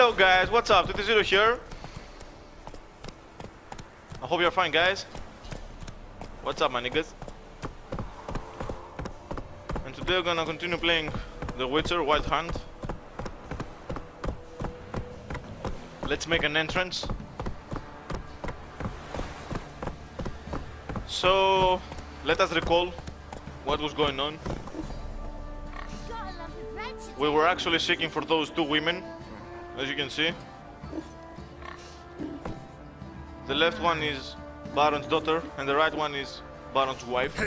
Hello guys, what's up? 20 here. I hope you're fine, guys. What's up, my niggas? And today we're gonna continue playing The Witcher Wild Hunt. Let's make an entrance. So, let us recall what was going on. We were actually seeking for those two women, as you can see. The left one is Baron's daughter, and the right one is Baron's wife.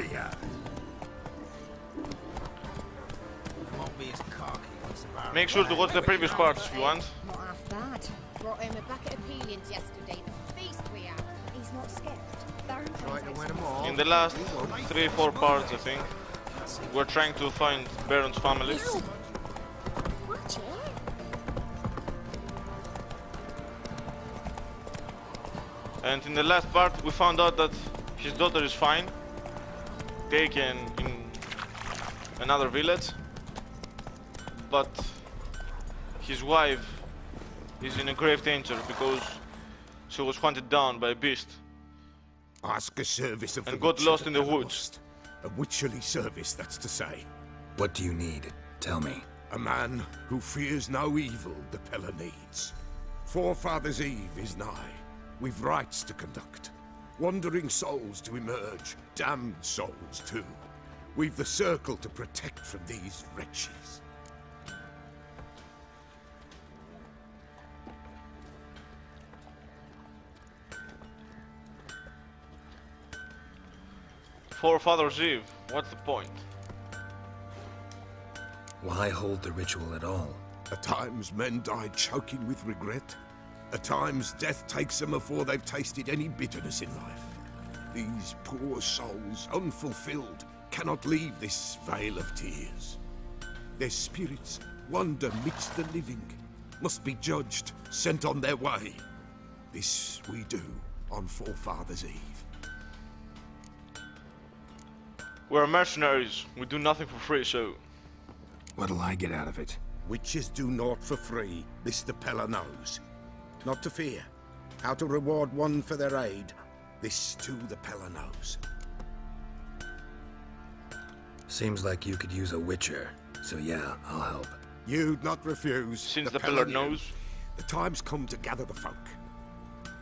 Make sure to watch the previous parts if you want. Not half bad. Brought him a bucket of peelings yesterday. The feast we had. He's not scared. In the last 3-4 parts, I think, we're trying to find Baron's family. Watch it. And in the last part, we found out that his daughter is fine, taken in another village, but his wife is in a grave danger because she was hunted down by a beast. Ask a service of and the got Witcher lost in the that woods. lost. A witcherly service, that's to say. What do you need? Tell me. A man who fears no evil the Pella needs. Forefathers' Eve is nigh. We've rites to conduct. Wandering souls to emerge. Damned souls too. We've the circle to protect from these wretches. Forefathers' Eve, what's the point? Why hold the ritual at all? At times men die choking with regret. At times death takes them before they've tasted any bitterness in life. These poor souls, unfulfilled, cannot leave this vale of tears. Their spirits wander midst the living, must be judged, sent on their way. This we do on Forefathers' Eve. We're mercenaries, we do nothing for free, so... What'll I get out of it? Witches do naught for free, this the Pella knows. Not to fear. How to reward one for their aid, this too the Pella knows. Seems like you could use a witcher, so yeah, I'll help. You'd not refuse. Since the Pella knew. knows. The time's come to gather the folk.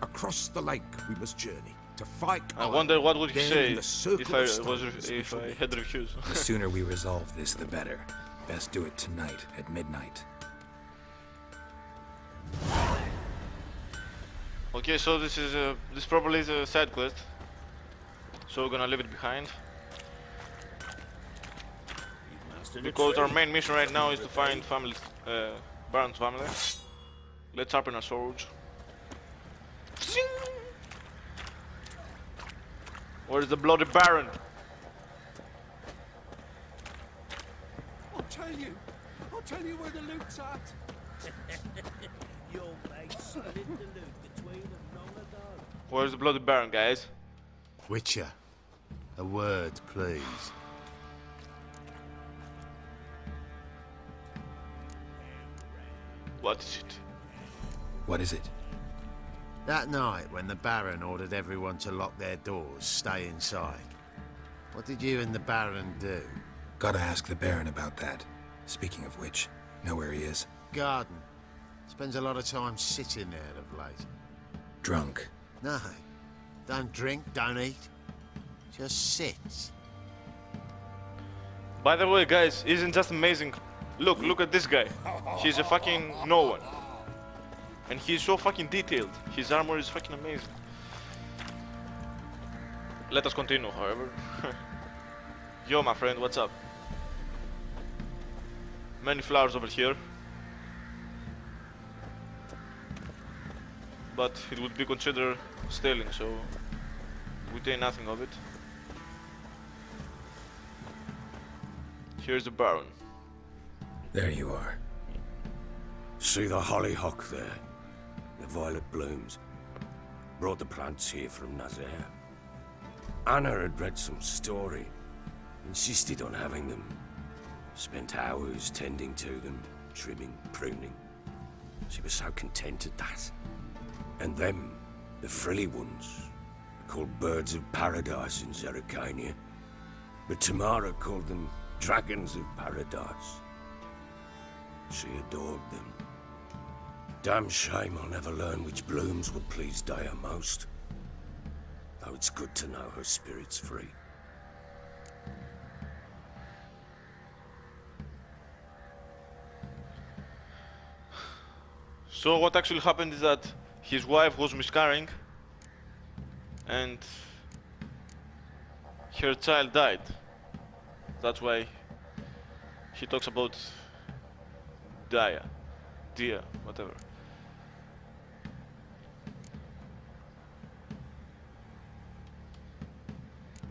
Across the lake we must journey, to fight. I wonder what would he there say in the circle if I of stones if I had refused. The sooner we resolve this, the better. Best do it tonight at midnight. Okay, so this probably is a side quest, so we're gonna leave it behind. Because our main mission right now is to find family, Baron's family. Let's sharpen our swords. Where's the bloody Baron? I'll tell you where the loot's at. Your mate split the loot between them long ago. Where's the bloody Baron, guys? Witcher, a word, please. What is it? What is it? That night when the Baron ordered everyone to lock their doors, stay inside. What did you and the Baron do? Gotta ask the Baron about that. Speaking of which, know where he is? Garden. Spends a lot of time sitting there of late. Drunk. No. Don't drink, don't eat. Just sits. By the way, guys, isn't just amazing? Look at this guy. He's a fucking no one. And he's so fucking detailed. His armor is fucking amazing. Let us continue, however. Yo, my friend, what's up? Many flowers over here. But it would be considered stealing, so we take nothing of it. Here's the Baron. There you are. See the hollyhock there? The violet blooms. Brought the plants here from Nazaire. Anna had read some story. Insisted on having them. Spent hours tending to them, trimming, pruning. She was so content at that. And them, the frilly ones, called birds of paradise in Zerrikania. But Tamara called them dragons of paradise. She adored them. Damn shame I'll never learn which blooms would please Daya most. Though it's good to know her spirit's free. So what actually happened is that his wife was miscarrying and her child died. That's why he talks about Dia, whatever.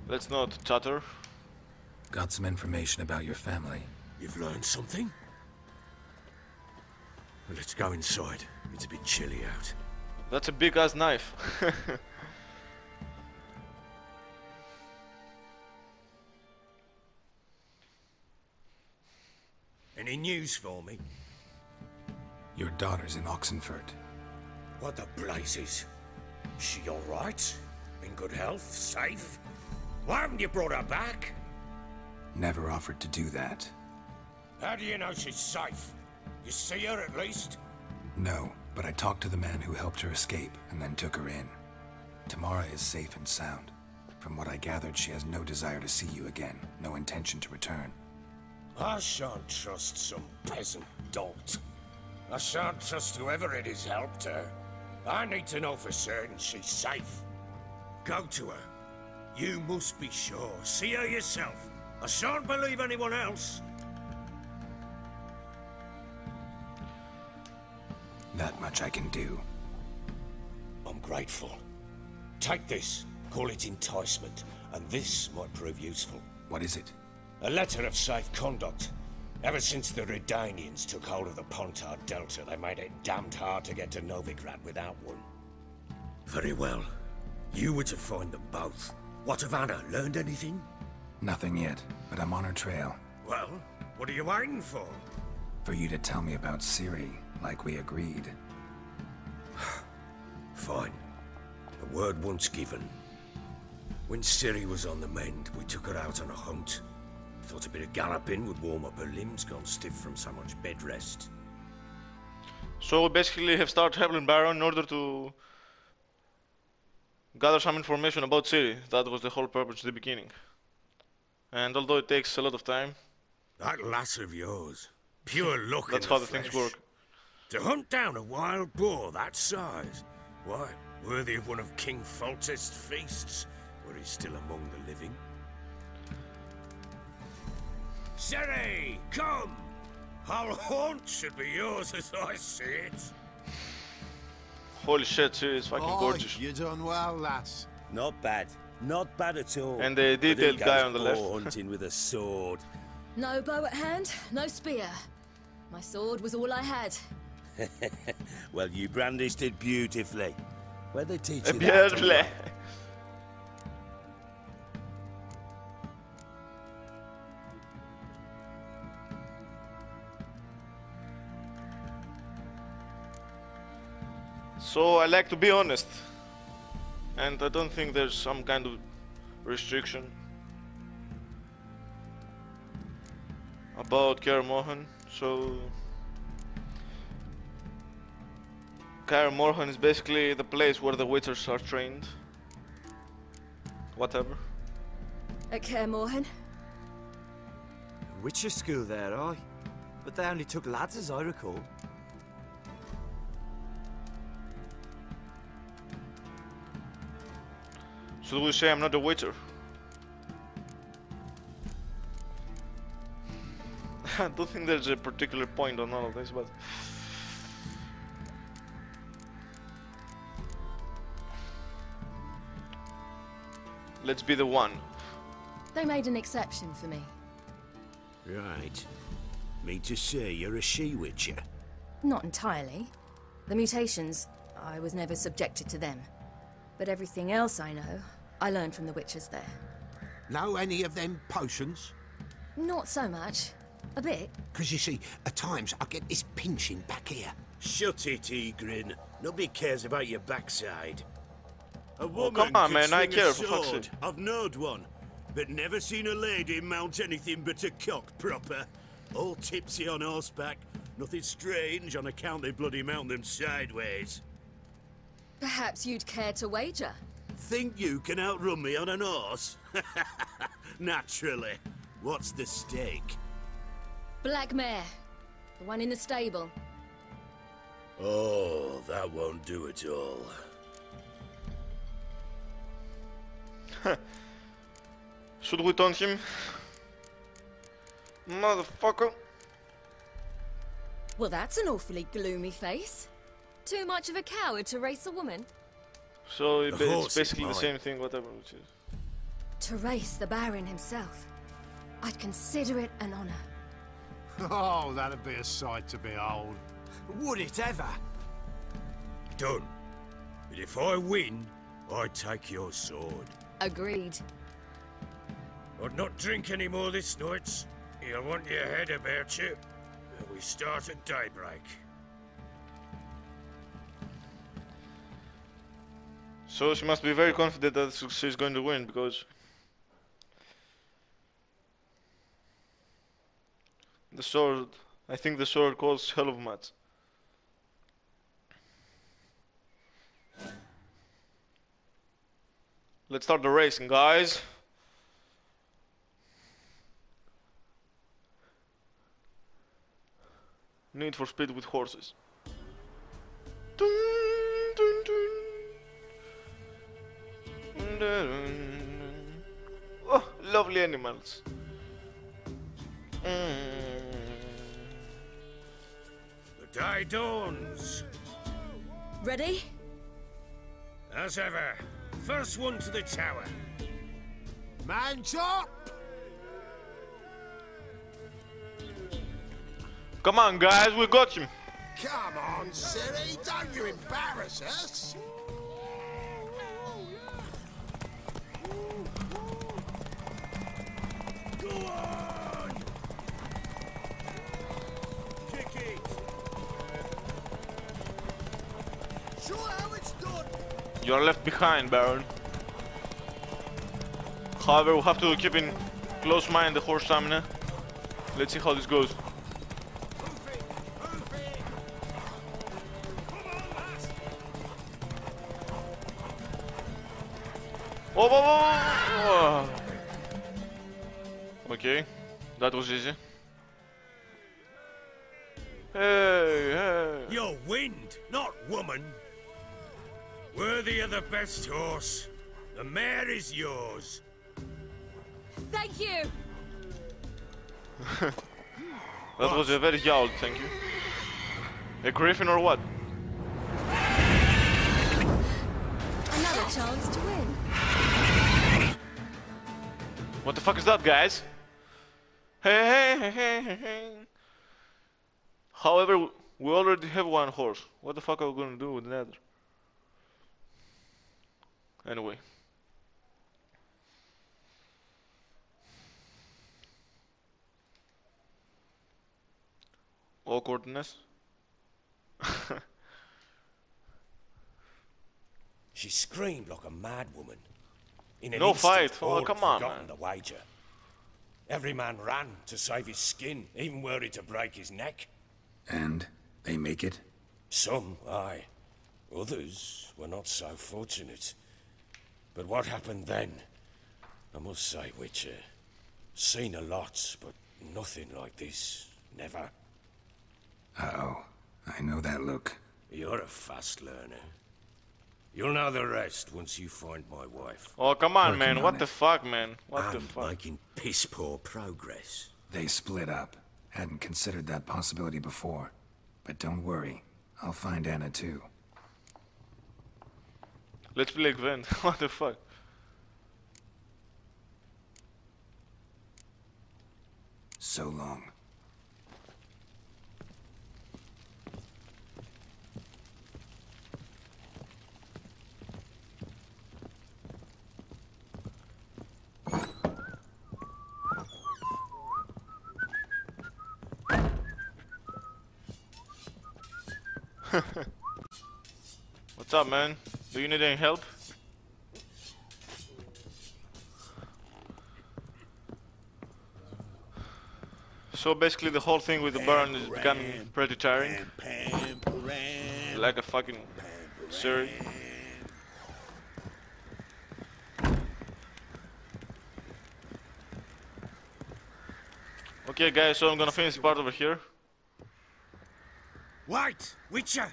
Let's not chatter. Got some information about your family. You've learned something? Well, let's go inside. It's a bit chilly out. That's a big ass knife. Any news for me? Your daughter's in Oxenford. What the blazes? She alright? In good health? Safe? Why haven't you brought her back? Never offered to do that. How do you know she's safe? You see her at least? No, but I talked to the man who helped her escape and then took her in. Tamara is safe and sound. From what I gathered, she has no desire to see you again, no intention to return. I shan't trust some peasant dolt. I shan't trust whoever it is helped her. I need to know for certain she's safe. Go to her. You must be sure. See her yourself. I shan't believe anyone else. That much I can do. I'm grateful. Take this. Call it enticement. And this might prove useful. What is it? A letter of safe conduct. Ever since the Redanians took hold of the Pontard Delta, they made it damned hard to get to Novigrad without one. Very well. You were to find them both. What of Anna? Learned anything? Nothing yet, but I'm on her trail. Well, what are you waiting for? For you to tell me about Ciri, like we agreed. Fine. A word once given. When Ciri was on the mend, we took her out on a hunt. Thought a bit of galloping would warm up her limbs, gone stiff from so much bed rest. So we basically have started helping Baron in order to gather some information about Ciri. That was the whole purpose at the beginning. And although it takes a lot of time, That lass of yours, pure luck. that's in how the the things flesh. work. To hunt down a wild boar that size, why, worthy of one of King Foltest's feasts, where he's still among the living. Ciri, come! Our haunt should be yours as I see it. Holy shit, Ciri is fucking gorgeous. You done well, lass. Not bad. Not bad at all. And the But then detailed guy goes on the boar left. hunting with a sword. No bow at hand, no spear. My sword was all I had. Well, you brandished it beautifully. Where'd they teach you that? Beautifully. So I like to be honest, and I don't think there's some kind of restriction about Kaer Morhen. So Kaer Morhen is basically the place where the witchers are trained. Whatever. At Kaer Morhen? Witcher school there, aye. But they only took lads as I recall. So we say I'm not a witcher. I don't think there's a particular point on all of this, but let's be the one. They made an exception for me. Right. Mean to say you're a she-witcher? Not entirely. The mutations, I was never subjected to them. But everything else I know, I learned from the witches there. Know any of them potions? Not so much. A bit. Because you see, at times I get this pinching back here. Shut it, Egrin. Nobody cares about your backside. A Oh, woman come on, could man, I swing care, a for fuck's sword. sake. I've knowed one, but never seen a lady mount anything but a cock proper. All tipsy on horseback. Nothing strange on account they bloody mount them sideways. Perhaps you'd care to wager? Think you can outrun me on an horse? Naturally. What's the stake? Black mare. The one in the stable. Oh, that won't do it all. Should we taunt him? Motherfucker. Well, that's an awfully gloomy face. Too much of a coward to race a woman? So The horse it's is basically the mine. same thing, whatever, which is. To race the Baron himself. I'd consider it an honor. Oh, that'd be a sight to behold. Would it ever? Done. But if I win, I take your sword. Agreed. I'd not drink any more this night. You'll want your head about you. We start at daybreak. So she must be very confident that she's going to win, because the sword, I think the sword costs hell of much. Let's start the racing, guys. Need for speed with horses. Dun, dun, dun. Dun, dun, dun. Oh, lovely animals. The day dawns. Ready? As ever, first one to the tower. Man chop! Come on, guys, we got him. Come on, Siri, don't you embarrass us! Go on! Kick it! Show how it's done! You are left behind, Baron. However, we'll have to keep in close mind the horse stamina. Let's see how this goes. Move it! Move it! Come on, lads! Oh, oh, oh, oh. Okay, that was easy. Hey, hey. You're wind, not woman. Worthy of the best horse. The mare is yours. Thank you! That was a very yowl, thank you. A griffin or what? Another chance to win. What the fuck is that, guys? Hey, hey, hey, hey, hey. However, we already have one horse. What the fuck are we gonna do with another? Anyway. Awkwardness. She screamed like a mad woman. In an No instant, fight. Oh, all come had on, forgotten man. the wager. Every man ran to save his skin, even worried to break his neck. And they make it? Some, aye. Others were not so fortunate. But what happened then? I must say, Witcher, seen a lot, but nothing like this. Never. Uh-oh. I know that look. You're a fast learner. You'll know the rest once you find my wife. Oh, come on, Working man. on What it. the fuck, man? What the I'm fuck? making piss-poor progress. They split up. Hadn't considered that possibility before. But don't worry. I'll find Anna too. Let's play Gwent. What the fuck? So long. What's up, man? Do you need any help? So basically the whole thing with the Baron is becoming pretty tiring. Like a fucking series. Okay guys, so I'm gonna finish the part over here. Wait, Witcher!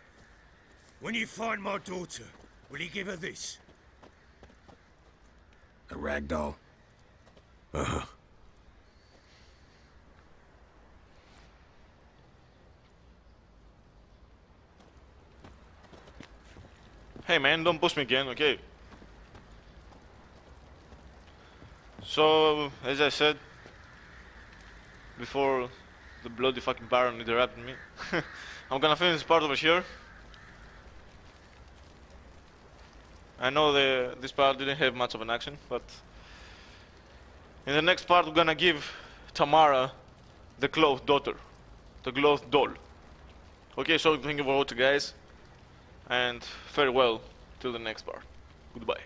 When you find my daughter, will you give her this? A rag doll. Uh-huh. Hey man, don't push me again, okay? So, as I said before the bloody fucking Baron interrupted me, I'm gonna finish this part over here. I know this part didn't have much of an action, but in the next part we're gonna give Tamara the clothed daughter, the clothed doll. Okay, so thank you for watching guys, and farewell till the next part. Goodbye.